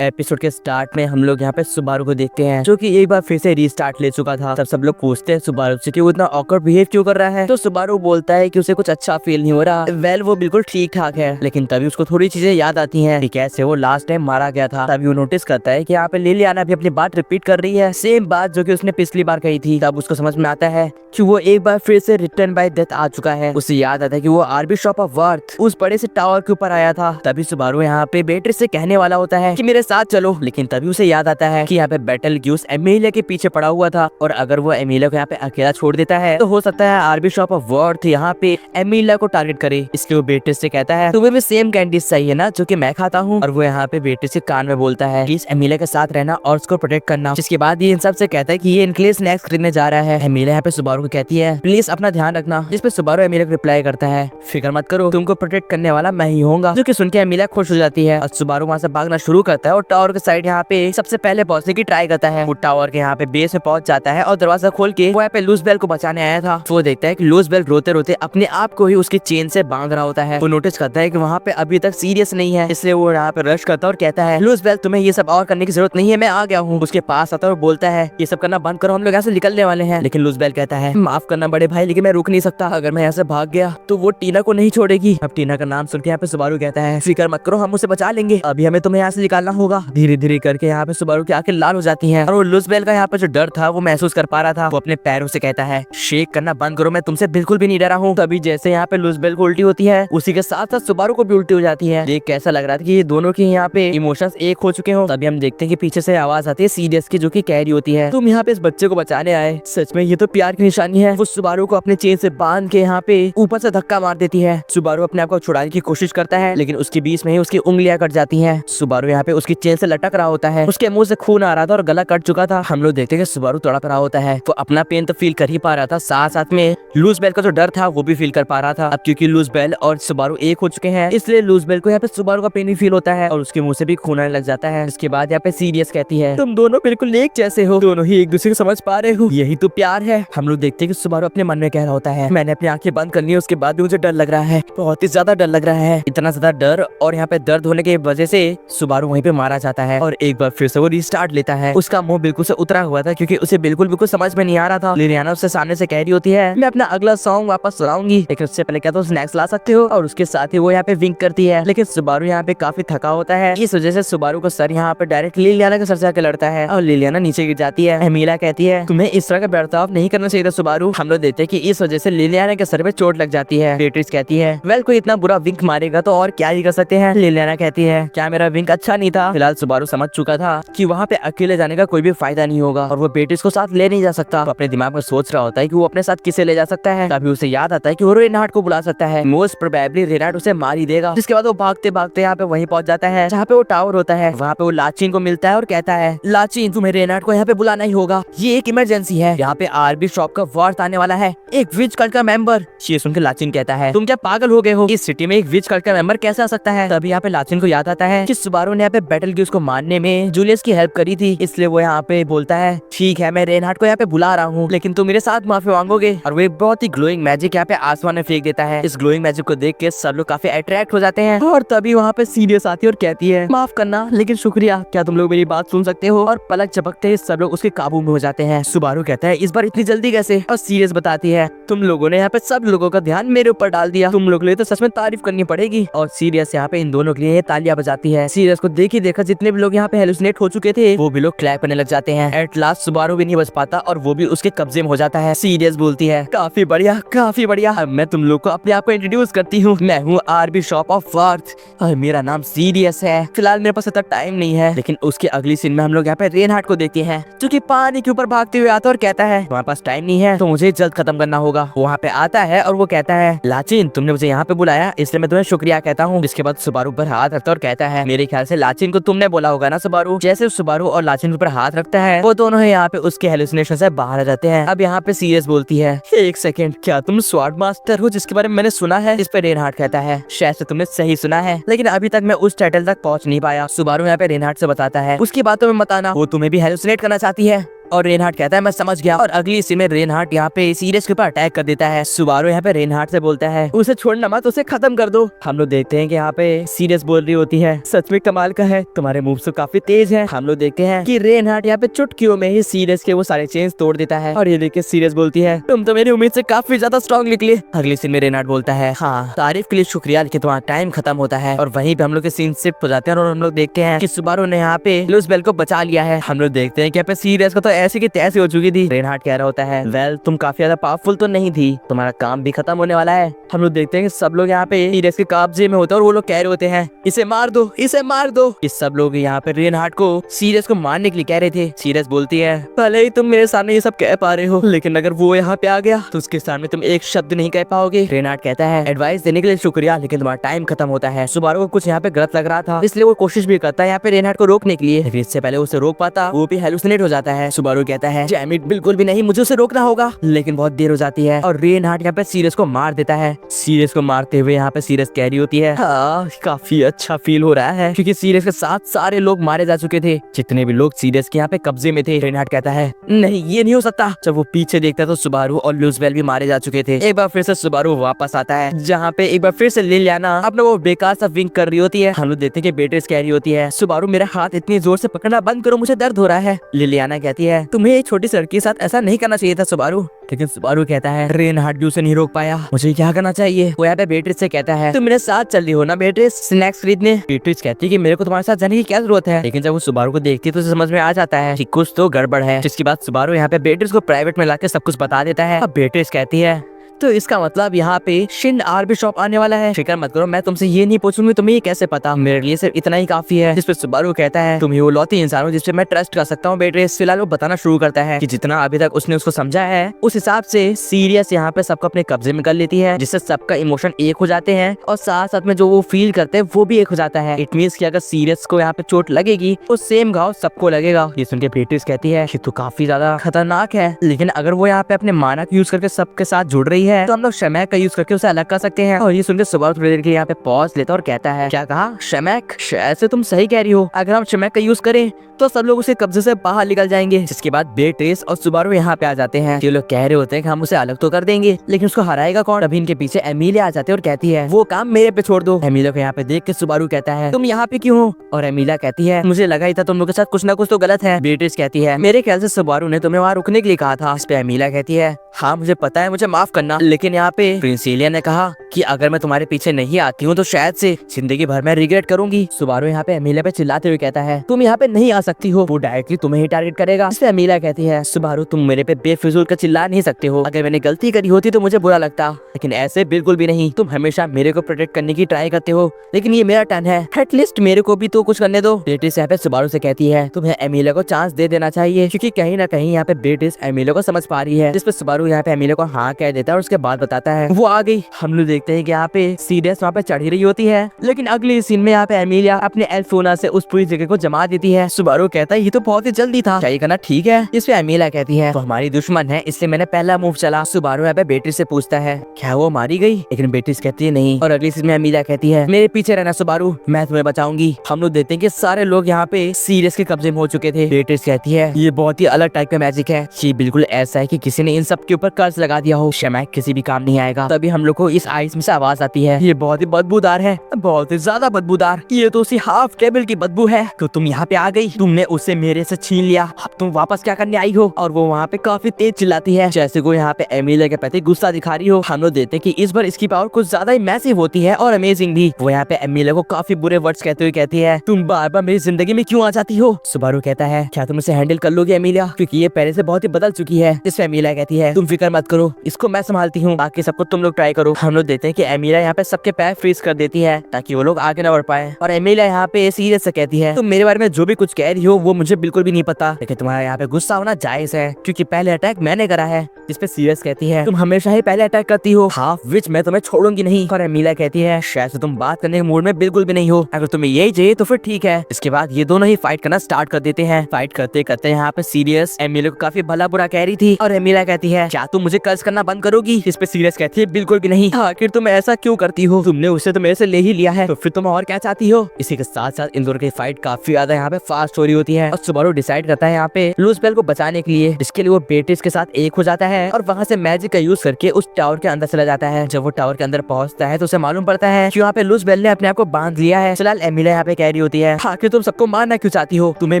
Episode के start में हम लोग यहाँ पे सुबारू को देखते हैं जो कि एक बार फिर से रीस्टार्ट ले चुका था। तब सब लोग पूछते हैं सुबारू से कि वो इतना ऑकवर्ड बिहेव क्यों कर रहा है। तो सुबारू बोलता है कि उसे कुछ अच्छा फील नहीं हो रहा। वेल वो बिल्कुल ठीक ठाक है, लेकिन तभी उसको थोड़ी चीजें याद आती हैं कि कैसे वो लास्ट टाइम मारा गया था। तभी वो नोटिस करता है कि यहाँ पे लिलियाना भी अपनी बात रिपीट कर रही है, सेम बात जो कि उसने पिछली बार कही थी। तब उसको समझ में आता है कि वो एक बार फिर से रिटर्न बाय डेथ आ चुका है। उसे याद आता है कि वो आरबी शॉप ऑफ वर्थ उस बड़े से टावर के ऊपर आया था। तभी सुबारू यहाँ पे बेट्रिस से कहने वाला होता है कि मेरे साथ चलो, लेकिन तभी उसे याद आता है कि यहाँ पे बैटल ग्यूस एमिलिया के पीछे पड़ा हुआ था और अगर वो एमिलिया को यहाँ पे अकेला छोड़ देता है तो हो सकता है आरबी शॉप ऑफ वर्थ यहाँ पे एमिलिया को टारगेट करे। इसलिए वो बेट्रिस से कहता है तुम्हें भी सेम कैंडीज चाहिए ना जो कि मैं खाता हूँ। और वो यहाँ पे बेट्रिस के कान में बोलता है प्लीज एमिलिया के साथ रहना और उसको प्रोटेक्ट करना। जिसके बाद ये इन सब से कहता है कि ये इनके लिए स्नैक्स खरीदने जा रहा है। एमिलिया यहाँ पे सुबारू को कहती है प्लीज अपना ध्यान रखना, जिसपे सुबारू एमिलिया को रिप्लाई करता है फिक्र मत करो, तुमको प्रोटेक्ट करने वाला मैं ही होऊंगा। जो कि सुन के एमिलिया खुश हो जाती है और सुबारू वहाँ से भागना शुरू करता है और टावर के साइड यहाँ पे सबसे पहले पहुंचने की ट्राई करता है। वो टावर के यहाँ पे बेस में पहुंच जाता है और दरवाजा खोल के वो यहाँ पे लूज बेल को बचाने आया था। वो देखता है कि लूज बेल रोते रोते अपने आप को ही उसकी चेन से बांध रहा होता है। वो नोटिस करता है कि वहाँ पे अभी तक सीरियस नहीं है, इसलिए वो यहाँ पे रश करता है और कहता है लूज बेल तुम्हें ये सब और करने की जरूरत नहीं है, मैं आ गया हूँ। उसके पास आता है और बोलता है ये सब करना बंद करो, हम लोग यहाँ से निकलने वाले हैं। लेकिन लूज बेल कहता है माफ करना बड़े भाई, लेकिन मैं रुक नहीं सकता, अगर मैं यहाँ से भाग गया तो वो टीना को नहीं छोड़ेगी। अब टीना का नाम सुनकर यहाँ पे सुबारू कहता है फिक्र मत करो, हम उसे बचा लेंगे, अभी हमें तुम्हें यहाँ से निकालना होगा। धीरे धीरे करके यहाँ पे सुबारू की आंखें लाल हो जाती हैं और वो लूज बेल का यहाँ पे जो डर था वो महसूस कर पा रहा था। वो अपने पैरों से कहता है शेक करना बंद करो, मैं तुमसे बिल्कुल भी नहीं डरा हूँ। तभी जैसे यहाँ पे लूज बेल को उल्टी होती है उसी के साथ साथ सुबारू को भी उल्टी हो जाती है। देख कैसा लग रहा था कि ये दोनों के यहाँ पे इमोशंस एक हो चुके हो। तभी हम देखते हैं कि पीछे से आवाज आती है सीरियस की जो कि कह रही होती है तुम यहाँ पे इस बच्चे को बचाने आए, सच में ये तो प्यार की निशानी है। वो सुबारू को अपने चेन से बांध के यहाँ पे ऊपर से धक्का मार देती है। सुबारू अपने आप को छुड़ाने की कोशिश करता है लेकिन उसके बीच में ही उसकी उंगलियां कट जाती हैं। सुबारू यहाँ पे उसकी चेन से लटक रहा होता है, उसके मुंह से खून आ रहा था और गला कट चुका था। हम लोग देखते हैं कि सुबारू तड़प रहा होता है। वो अपना पेन तो फील कर ही पा रहा था, साथ साथ में लूज बेल का जो डर था वो भी फील कर पा रहा था। अब क्योंकि लूज बेल और सुबारू एक हो चुके हैं इसलिए लूज बेल को यहाँ पे सुबारू का पेन भी फील होता है और उसके मुंह से भी खून आने लग जाता है। इसके बाद यहाँ पे सीरियस कहती है तुम दोनों बिल्कुल एक जैसे हो, दोनों ही एक दूसरे को समझ पा रहे हो, यही तो प्यार है। हम लोग देखते हैं कि सुबारू अपने मन में कह रहा होता है मैंने अपनी आंखें बंद कर ली, उसके बाद भी मुझे डर लग रहा है, बहुत ही ज्यादा डर लग रहा है, इतना ज्यादा डर। और यहाँ पे दर्द होने की वजह से सुबारू वहीं पे मारा जाता है और एक बार फिर से वो रिस्टार्ट लेता है। उसका मुंह बिल्कुल से उतरा हुआ था क्योंकि उसे बिल्कुल समझ में नहीं आ रहा था। लिलियाना उससे सामने से कह रही होती है मैं अपना अगला सॉन्ग वापस सुनाऊंगी, लेकिन उससे पहले क्या तो स्नैक्स ला सकते हो। और उसके साथ ही वो यहाँ पे विंक करती है, लेकिन सुबारू यहाँ पे काफी थका होता है। इस वजह से सुबारू को सर यहाँ पे डायरेक्ट लिलियाना के सर से आके लड़ता है और लिलियाना नीचे गिर जाती है। एमिलिया कहती है तुम्हें इस तरह का बर्ताव नहीं करना चाहिए था सुबारू। हम लोग देखते हैं कि इस वजह से लिलियाना के सर पे चोट लग जाती है। बेट्रिस कहती है वेल कोई इतना बुरा विंक मारेगा तो और क्या ही कर सकते हैं। लिलियाना कहती है क्या मेरा विंक अच्छा नहीं था। फिलहाल सुबारू समझ चुका था कि वहाँ पे अकेले जाने का कोई भी फायदा नहीं होगा और वो बेट्रिस को साथ ले नहीं जा सकता। वो अपने दिमाग में सोच रहा होता है कि वो अपने साथ किसे ले जा सकता है। तभी उसे याद आता है कि वो रेनार्ड को बुला सकता है, मोस्ट प्रोबेबली रेनार्ड उसे मार ही देगा। जिसके बाद वो भागते भागते यहाँ पे वहीं पहुंच जाता है जहाँ पे वो टावर होता है। वहाँ पे वो लाचिन को मिलता है और कहता है लाचिन तुम्हें रेनार्ड को यहाँ पे बुलाना ही होगा, ये एक इमरजेंसी है, यहाँ पे आरबी शॉप का वार्थ आने वाला है, एक विच कल्ट का मेंबर। ये सुनकर लाचिन कहता है तुम क्या पागल हो गए हो, इस सिटी में एक विच कल्ट का मेंबर कैसे आ सकता है। तभी यहाँ पे लाचिन को याद आता है कि सुबारू ने यहाँ पे बैटल ग्यूस को मारने में जूलियस की हेल्प करी थी, इसलिए वो यहाँ पे बोलता है ठीक है मैं रेनहार्ड को यहाँ पे बुला रहा हूँ, लेकिन तुम मेरे साथ माफी मांगोगे। और वो एक बहुत ही ग्लोइंग मैजिक यहाँ पे आसमान में फेंक देता है। इस ग्लोइंग मैजिक को देख के सब लोग काफी अट्रैक्ट हो जाते हैं और तभी वहाँ पे सीरियस आती है और कहती है माफ करना लेकिन शुक्रिया, क्या तुम लोग मेरी बात सुन सकते हो। और पलक झपकते ही सब लोग उसके काबू में हो जाते हैं। सुबारू कहता है इस बार इतनी जल्दी कैसे। और सीरियस बताती है तुम लोगों ने यहाँ पे सब लोगों का ध्यान मेरे ऊपर डाल दिया, तुम लोग लिए तो सच में तारीफ करनी पड़ेगी। और सीरियस यहाँ पे इन दोनों के लिए तालियां बजाती है। सीरियस को देखी देखा जितने भी लोग यहाँ पे हेलुसिनेट हो चुके थे वो भी लोग क्लैप करने लग जाते हैं। एट लास्ट सुबारू भी नहीं बच पाता और वो भी उसके कब्जे में हो जाता है। सीरियस बोलती है काफी बढ़िया काफी बढ़िया, अब मैं तुम लोग को अपने आप को इंट्रोड्यूस करती हूँ, मैं हूँ आरबी शॉप ऑफ वर्थ और मेरा नाम सीरियस है। फिलहाल मेरे पास इतना टाइम नहीं है। लेकिन उसके अगली सीन में हम लोग यहाँ पे रेनहार्ड को देखते हैं जो कि पानी के ऊपर भागते हुए आता और कहता है तुम्हारे पास टाइम नहीं है तो मुझे जल्द खत्म करना होगा। वहाँ पे आता है और वो कहता है लाचिन तुमने मुझे यहाँ पे बुलाया इसलिए मैं तुम्हें शुक्रिया कहता हूँ। जिसके बाद सुबारू पर हाथ रखता और कहता है मेरे ख्याल से लाचिन को तुमने बोला होगा ना सुबारू। जैसे सुबारू और लाचिन पर हाथ रखता है वो दोनों ही यहाँ पे उसके हेलुसिनेशन से बाहर आ जाते हैं। अब यहाँ पे सीरियस बोलती है एक सेकंड, क्या तुम स्वॉर्ड मास्टर हो जिसके बारे में मैंने सुना है। इस पे रेनहार्ड कहता है शायद से तुमने सही सुना है, लेकिन अभी तक मैं उस टाइटल तक पहुँच नहीं पाया। सुबारू यहाँ पे रेनहार्ड से बताता है उसकी बातों में मत आना, वो तुम्हें भी हेलुसिनेट करना चाहती है। और रेनहार्ट कहता है मैं समझ गया। और अगली सीन में रेनहार्ट यहाँ पे सीरियस के ऊपर अटैक कर देता है। सुबारू यहाँ पे रेनहार्ट से बोलता है उसे छोड़ना मत, उसे खत्म कर दो। हम लोग देखते हैं कि यहाँ पे सीरियस बोल रही होती है सच में कमाल का है, तुम्हारे मूव तो काफी तेज है। हम लोग देखते हैं कि रेनहार्ट यहाँ पे चुटकियों में ही सीरियस के वो सारे चेन्स तोड़ देता है। और ये देख के सीरियस बोलती है तुम तो मेरी उम्मीद से काफी ज्यादा स्ट्रॉन्ग निकली। अगली सीन में रेनहार्ट बोलता है हाँ तारीफ के लिए शुक्रिया, लेकिन तुम्हारा टाइम खत्म होता है। और वहीं पे हम लोग के सीन शिफ्ट हो जाते हैं और हम लोग देखते हैं कि सुबारू ने यहाँ पे लुइसबेल को बचा लिया है। हम लोग देखते हैं कि यहाँ पे सीरियस को तो ऐसी की तैसी हो चुकी थी। रेनहार्ट कह रहा होता है वेल तुम काफी ज्यादा पावरफुल तो नहीं थी, तुम्हारा काम भी खत्म होने वाला है। हम लोग देखते हैं कि सब लोग यहाँ पे सीरियस के कब्जे में होते हैं और वो लोग कह रहे होते हैं इसे मार दो, इसे मार दो। इस सब लोग यहाँ पे रेनहार्ट को सीरियस को मारने के लिए कह रहे थे। सीरियस बोलती है भले ही तुम मेरे सामने ये सब कह पा रहे हो, लेकिन अगर वो यहाँ पे आ गया तो उसके सामने तुम एक शब्द नहीं कह पाओगे। रेनहार्ट कहता है एडवाइस देने के लिए शुक्रिया, लेकिन तुम्हारा टाइम खत्म होता है। सुबारू को कुछ यहाँ पे गलत लग रहा था, इसलिए वो कोशिश भी करता है यहाँ पे रेनहार्ट को रोकने के लिए, लेकिन इससे पहले उसे रोक पाता वो भी हेलुसिनेट हो जाता है। सुबारू कहता है डैम इट, बिल्कुल भी नहीं, मुझे उसे रोकना होगा। लेकिन बहुत देर हो जाती है और रेनहार्ट यहाँ पे सीरियस को मार देता है। सीरियस को मारते हुए यहाँ पे सीरियस कह रही होती है हाँ काफी अच्छा फील हो रहा है, क्योंकि सीरियस के साथ सारे लोग मारे जा चुके थे, जितने भी लोग सीरियस के यहाँ पे कब्जे में थे। रेनहार्ट कहता है नहीं ये नहीं हो सकता। जब वो पीछे देखता है तो सुबारू और लुइसबेल भी मारे जा चुके थे। एक बार फिर से सुबारू वापस आता है, जहाँ पे एक बार फिर से लिलियाना अपना वो बेकार सा विंक कर रही होती है। हम लोग देखते हैं कि बेट्रिस कह रही होती है सुबारू मेरा हाथ इतनी जोर से पकड़ना बंद करो, मुझे दर्द हो रहा है। लिलियाना कहती है तुम्हें एक छोटी लड़की के साथ ऐसा नहीं करना चाहिए था सुबारू। लेकिन सुबारू कहता है रेनहार्ट भी उसे नहीं रोक पाया, मुझे क्या करना चाहिए। वो यहाँ पे बेट्रिस से कहता है तुम मेरे साथ चल रही हो ना बेट्रिस स्नैक्स खरीदने। बेट्रिस कहती है कि मेरे को तुम्हारे साथ जाने की क्या जरूरत है, लेकिन जब वो सुबारू को देखती है तो उसे समझ में आ जाता है कि कुछ तो गड़बड़ है। जिसके बाद सुबारू यहाँ पे बेट्रिस को प्राइवेट में लाके सब कुछ बता देता है। अब बेट्रिस कहती है तो इसका मतलब यहाँ पे शिन आरबी शॉप आने वाला है। फिक्र मत करो, मैं तुमसे ये नहीं पूछूंगी तुम्हें ये कैसे पता, मेरे लिए सिर्फ इतना ही काफी है। जिसपे सुबारू कहता है तुम ही वो लौती इंसान हो जिसपे मैं ट्रस्ट कर सकता हूँ। बेट्रिस फिलहाल वो बताना शुरू करता है कि जितना अभी तक उसने उसको समझा है उस हिसाब से सीरियस यहाँ पे सबको अपने कब्जे में कर लेती है, जिससे सबका इमोशन एक हो जाते हैं और साथ साथ में जो वो फील करते हैं वो भी एक हो जाता है। इट मीन्स कि अगर सीरियस को यहाँ पे चोट लगेगी तो सेम घाव सबको लगेगा। ये सुन के बेट्रिस कहती है कि तू काफी ज्यादा खतरनाक है, लेकिन अगर वो यहाँ पे अपने मानक यूज करके सबके साथ जुड़ रही है तो हम लोग शमैक का यूज करके उसे अलग कर सकते हैं। और ये सुनकर सुबारू थोड़ी देर के लिए यहाँ पे पॉज लेता है और कहता है क्या कहा शमैक, शायद से तुम सही कह रही हो, अगर हम शमैक का यूज करें तो सब लोग उसे कब्जे से बाहर निकल जाएंगे। जिसके बाद बेट्रिस और सुबारू यहाँ पे आ जाते हैं। ये लोग कह रहे होते हैं कि हम उसे अलग तो कर देंगे, लेकिन उसको हराएगा कौन। अभी इनके पीछे एमिलिया आ जाते हैं और कहती है वो काम मेरे पे छोड़ दो। एमिलिया को यहाँ पे देख के सुबारू कहता है तुम यहाँ पे क्यों हो, और एमिलिया कहती है मुझे लगा ही था तुम लोग के साथ कुछ ना कुछ तो गलत है। बेट्रिस कहती है मेरे ख्याल से सुबारू ने तुम्हें वहाँ रुकने के लिए कहा था। इस पे एमिलिया कहती है हाँ मुझे पता है, मुझे माफ करना, लेकिन यहाँ पे प्रिंस एलिया ने कहा कि अगर मैं तुम्हारे पीछे नहीं आती हूँ तो शायद से जिंदगी भर मैं रिग्रेट करूंगी। सुबारू यहाँ पे एमिलिया पे चिल्लाते हुए कहता है तुम यहाँ पे नहीं आ सकती हो, वो डायरेक्टली तुम्हें ही टारगेट करेगा। इससे एमिलिया कहती है सुबारू तुम मेरे पे बेफिजूल का चिल्ला नहीं सकते हो, अगर मैंने गलती करी होती तो मुझे बुरा लगता, लेकिन ऐसे बिल्कुल भी नहीं। तुम हमेशा मेरे को प्रोटेक्ट करने की ट्राई करते हो, लेकिन ये मेरा टर्न है, एटलीस्ट मेरे को भी तो कुछ करने दो। बेट्रिस यहाँ पे सुबारू से कहती है तुम्हें एमिलिया को चांस दे देना चाहिए, क्योंकि कहीं ना कहीं यहाँ पे बेट्रिस एमिलिया को समझ पा रही है। जिसपे सुबारू यहाँ पे एमिलिया को हाँ कह देता है और उसके बाद बताता है वो आ गई। हम लोग देखते हैं कि यहाँ पे सीरियस वहाँ पे चढ़ी रही होती है, लेकिन अगले सीन में यहाँ पे एमिलिया अपने एल्फोना से उस पूरी जगह को जमा देती है। सुबारू कहता है ये तो बहुत ही जल्दी था, चाहिए करना ठीक है। इस पे एमिलिया कहती है तो हमारी दुश्मन है, इसलिए मैंने पहला मूव चला। सुबारू यहाँ पे बेट्रिस से पूछता है क्या वो मारी गई, लेकिन बेट्रिस कहती है नहीं। और अगली सीन में एमिलिया कहती है मेरे पीछे रहना सुबारू, मैं तुम्हें बचाऊंगी। हम लोग देखते हैं कि सारे लोग यहाँ पे सीरियस के कब्जे में हो चुके थे। बेट्रिस कहती है ये बहुत ही अलग टाइप का मैजिक है, ये बिल्कुल ऐसा है कि किसी ने इन सब के ऊपर कर्ज लगा दिया हो, शमैक किसी भी काम नहीं आएगा। तभी हम लोग को इस आइस में से आवाज आती है ये बहुत ही बदबूदार है, बहुत ही ज्यादा बदबूदार, ये तो उसी हाफ टेबल की बदबू है। तो तुम यहाँ पे आ गई, तुमने उसे मेरे से छीन लिया, अब तुम वापस क्या करने आई हो। और वो वहाँ पे काफी तेज चिल्लाती है, जैसे को यहाँ पे एमिलिया के प्रति गुस्सा दिखा रही हो। हम लोग देखते हैं कि इस बार इसकी पावर कुछ ज्यादा ही मैसिव होती है और अमेजिंग भी। वो यहाँ पे एमिलिया को काफी बुरे वर्ड्स कहते हुए कहती है तुम बार बार मेरी जिंदगी में क्यों आ जाती हो। सुबारू कहता है क्या तुम इसे हैंडल कर लोगे एमिलिया, क्योंकि ये पहले से बहुत ही बदल चुकी है। इस पे एमिलिया कहती है तुम फिक्र मत करो, इसको मैं संभालती हूँ, बाकी सबको तुम लोग ट्राई करो। हम लोग देखते हैं कि एमिलिया यहाँ पे सबके पैर फ्रीज कर देती है ताकि वो लोग आगे न बढ़ पाए। और एमिलिया यहाँ पे सीरियस से कहती है तुम मेरे बारे में जो भी कुछ कह रही हो वो मुझे बिल्कुल भी नहीं पता, लेकिन तुम्हारा यहाँ पे गुस्सा होना जायज है, क्योंकि पहले अटैक मैंने करा है। इस पे सीरियस कहती है तुम हमेशा ही पहले अटैक करती हो, हाफ विच मैं तुम्हें छोड़ूंगी नहीं। और एमिलिया कहती है शायद से तुम बात करने के मूड में बिल्कुल भी नहीं हो, अगर तुम्हें यही चाहिए तो फिर ठीक है। इसके बाद ये दोनों ही फाइट करना स्टार्ट कर देते हैं। फाइट करते करते यहाँ पे सीरियस एमिलिया को काफी भला बुरा कह रही थी और एमिलिया कहती है क्या तुम मुझे कर्ज करना बंद करोगी। जाएगी। इस पे सीरियस कहती है बिल्कुल भी नहीं, आखिर तुम ऐसा क्यों करती हो, तुमने उसे तो मेरे से ले ही लिया है, तो फिर तुम और क्या चाहती हो। इसी के साथ साथ इन दोनों की फाइट काफी ज्यादा यहाँ पे फास्ट हो रही होती है और सुबारू डिसाइड करता है यहाँ पे लूसबेल को बचाने के लिए, जिसके लिए वो बेटिस के साथ एक हो जाता है और वहाँ से मैजिक का यूज करके उस टावर के अंदर चला जाता है। जब वो टावर के अंदर पहुंचता है तो उसे मालूम पड़ता है कि यहाँ पे लूसबेल ने अपने आप को बांध लिया है। फिलहाल एमिला यहाँ पे कह रही होती है आखिर तुम सबको मारना क्यों चाहती हो, तुम्हें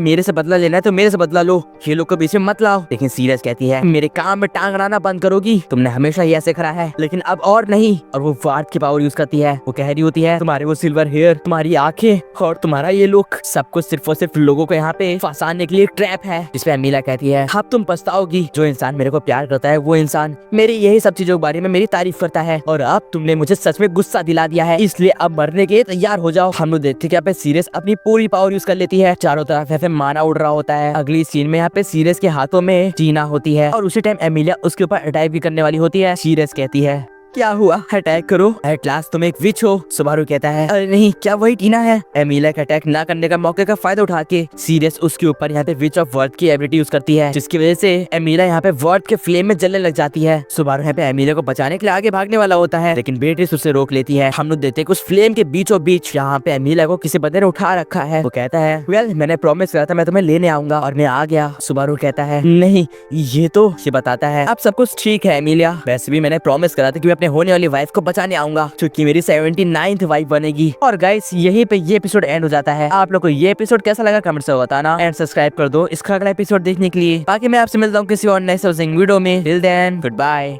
मेरे से बदला लेना है तो मेरे से बदला लो, ये लोग को बीच में मत लाओ। लेकिन सीरियस कहती है मेरे काम में टांग अड़ाना बंद करोगी, तुमने हमेशा ही ऐसे करा है लेकिन अब और नहीं। और वो वार्ड की पावर यूज करती है। वो कह रही होती है तुम्हारे वो सिल्वर हेयर, तुम्हारी आंखें और तुम्हारा ये लुक, सब कुछ सिर्फ और सिर्फ लोगों को यहाँ पे फंसाने के लिए ट्रैप है। जिसपे एमिला कहती है अब तुम पछताओगी, जो इंसान मेरे को प्यार करता है वो इंसान मेरी यही सब चीजों के बारे में मेरी तारीफ करता है और अब तुमने मुझे सच में गुस्सा दिला दिया है, इसलिए अब मरने के तैयार हो जाओ। हम लोग देखते हैं यहाँ पे सीरियस अपनी पूरी पावर यूज कर लेती है, चारों तरफ ऐसे माना उड़ रहा होता है। अगली सीन में यहाँ पे सीरियस के हाथों में जीना होती है और उसी टाइम एमिलिया उसके ऊपर अटैक भी करने वाली होती है। सीरियस कहती है क्या हुआ, अटैक करो, एट लास्ट तुम एक विच हो। सुबारू कहता है अरे नहीं, क्या वही टीना है। एमिलिया का अटैक ना करने का मौके का फायदा उठा के सीरियस उसके ऊपर यहाँ पे विच ऑफ वर्थ की एबिलिटी यूज करती है, जिसकी वजह से एमिलिया यहाँ पे वर्थ के फ्लेम में जलने लग जाती है। सुबारू यहाँ पे एमिलिया को बचाने के लिए आगे भागने वाला होता है लेकिन बेट्रिस उसे रोक लेती है। हम लोग देखते हैं उस फ्लेम के बीचों बीच यहाँ पे एमिलिया को किसी बंदे ने उठा रखा है। वो कहता है वेल मैंने प्रॉमिस करा था मैं तुम्हें लेने आऊंगा और मैं आ गया। सुबारू कहता है नहीं ये बताता है अब सब कुछ ठीक है एमिलिया, वैसे भी मैंने प्रॉमिस करा था कि मैं अपने होने वाली वाइफ को बचाने आऊंगा क्योंकि मेरी 79th वाइफ बनेगी। और गाइस यहीं पे ये एपिसोड एंड हो जाता है। आप लोग को ये एपिसोड कैसा लगा कमेंट से बताना एंड सब्सक्राइब कर दो इसका अगला एपिसोड देखने के लिए। बाकी मैं आपसे मिलता हूँ किसी और नेक्स्ट वीडियो में। Till then good bye.